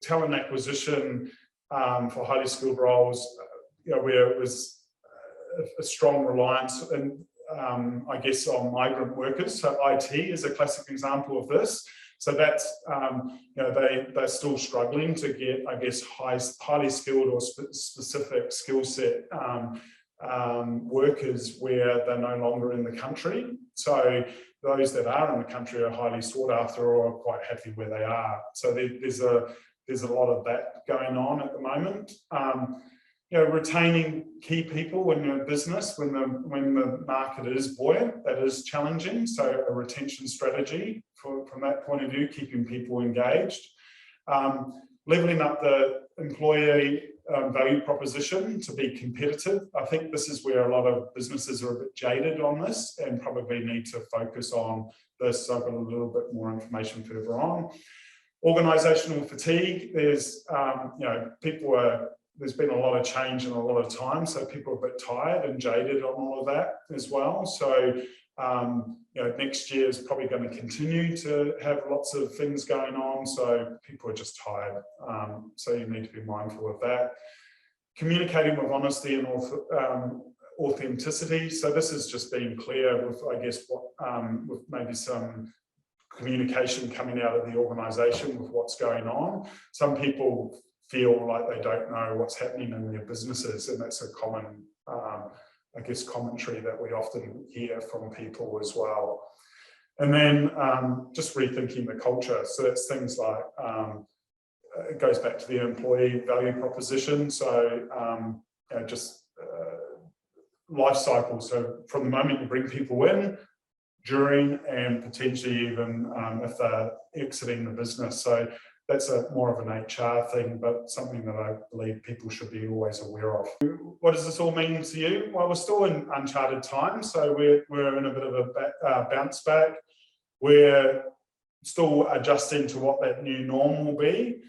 talent acquisition for highly skilled roles, where it was a strong reliance and I guess on migrant workers. So IT is a classic example of this. So that's, they're still struggling to get, I guess, highly skilled or specific skill set workers where they're no longer in the country. So those that are in the country are highly sought after or are quite happy where they are. So there's a lot of that going on at the moment. Retaining key people in your business when the market is buoyant, that is challenging. So a retention strategy from that point of view, keeping people engaged. Leveling up the employee value proposition to be competitive. I think this is where a lot of businesses are a bit jaded on this and probably need to focus on this. So I've got a little bit more information further on. Organisational fatigue. There's there's been a lot of change in a lot of time, so people are a bit tired and jaded on all of that as well. So next year is probably going to continue to have lots of things going on, so people are just tired. So you need to be mindful of that. Communicating with honesty and authenticity. So this is just being clear with, I guess, with maybe some communication coming out of the organisation with what's going on. Some people feel like they don't know what's happening in their businesses, and that's a common, I guess, commentary that we often hear from people as well. And then just rethinking the culture. So it's things like, it goes back to the employee value proposition. So just life cycle. So from the moment you bring people in, during, and potentially even if they're exiting the business. So that's more of an HR thing, but something that I believe people should be always aware of. What does this all mean to you? Well, we're still in uncharted times, so we're in a bit of a bounce back. We're still adjusting to what that new norm will be.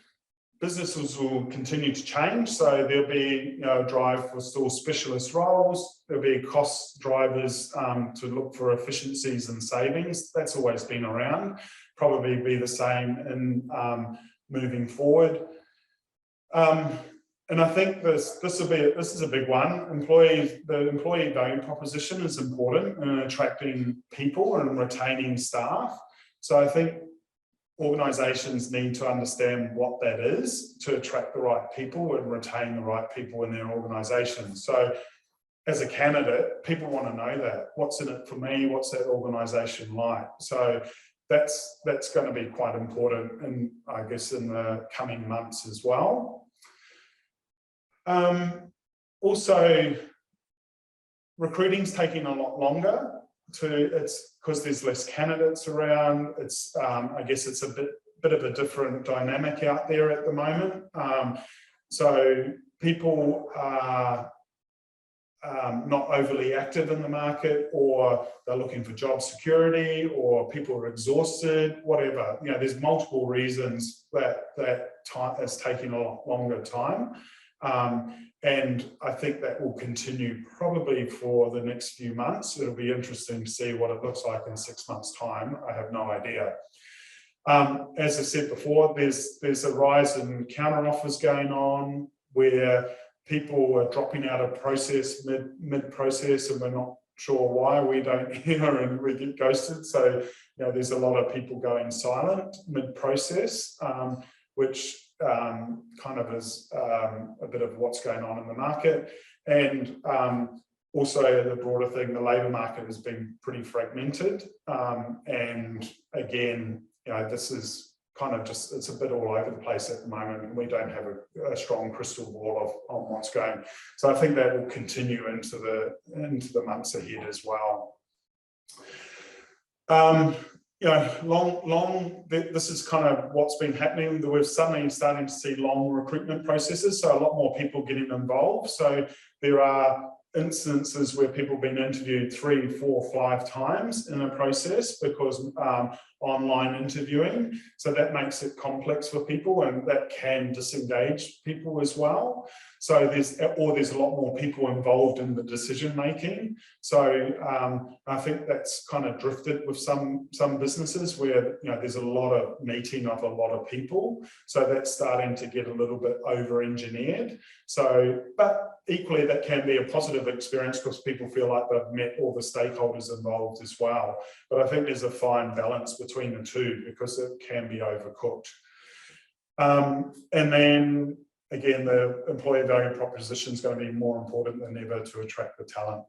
Businesses will continue to change, so there'll be a drive for still specialist roles. There'll be cost drivers to look for efficiencies and savings. That's always been around. Probably be the same in moving forward. And I think this is a big one. The employee value proposition is important in attracting people and retaining staff. So I think organisations need to understand what that is to attract the right people and retain the right people in their organisation. So as a candidate, people want to know that. What's in it for me? What's that organisation like? So that's going to be quite important, and I guess in the coming months as well. Also, recruiting's taking a lot longer. It's because there's less candidates around. It's I guess it's a bit of a different dynamic out there at the moment. So people are not overly active in the market, or they're looking for job security, or people are exhausted, whatever. There's multiple reasons that time is taking a lot longer time. And I think that will continue probably for the next few months. It'll be interesting to see what it looks like in 6 months' time. I have no idea. As I said before, there's a rise in counter offers going on where people are dropping out of process mid-process, and we're not sure why. We don't hear and we get ghosted. So there's a lot of people going silent mid-process, which kind of is a bit of what's going on in the market. And also the broader thing, the labour market has been pretty fragmented. And again, this is kind of just, it's a bit all over the place at the moment, and we don't have a strong crystal ball on what's going. So I think that will continue into the months ahead as well. This is kind of what's been happening. We're suddenly starting to see long recruitment processes, so a lot more people getting involved. So there are instances where people have been interviewed 3, 4, 5 times in a process, because online interviewing. So that makes it complex for people, and that can disengage people as well. So there's a lot more people involved in the decision making. So I think that's kind of drifted with some businesses where, you know, there's a lot of meeting of a lot of people. So that's starting to get a little bit over-engineered. So, but equally that can be a positive experience because people feel like they've met all the stakeholders involved as well. But I think there's a fine balance between the two because it can be overcooked. And then again, the employer value proposition is going to be more important than ever to attract the talent.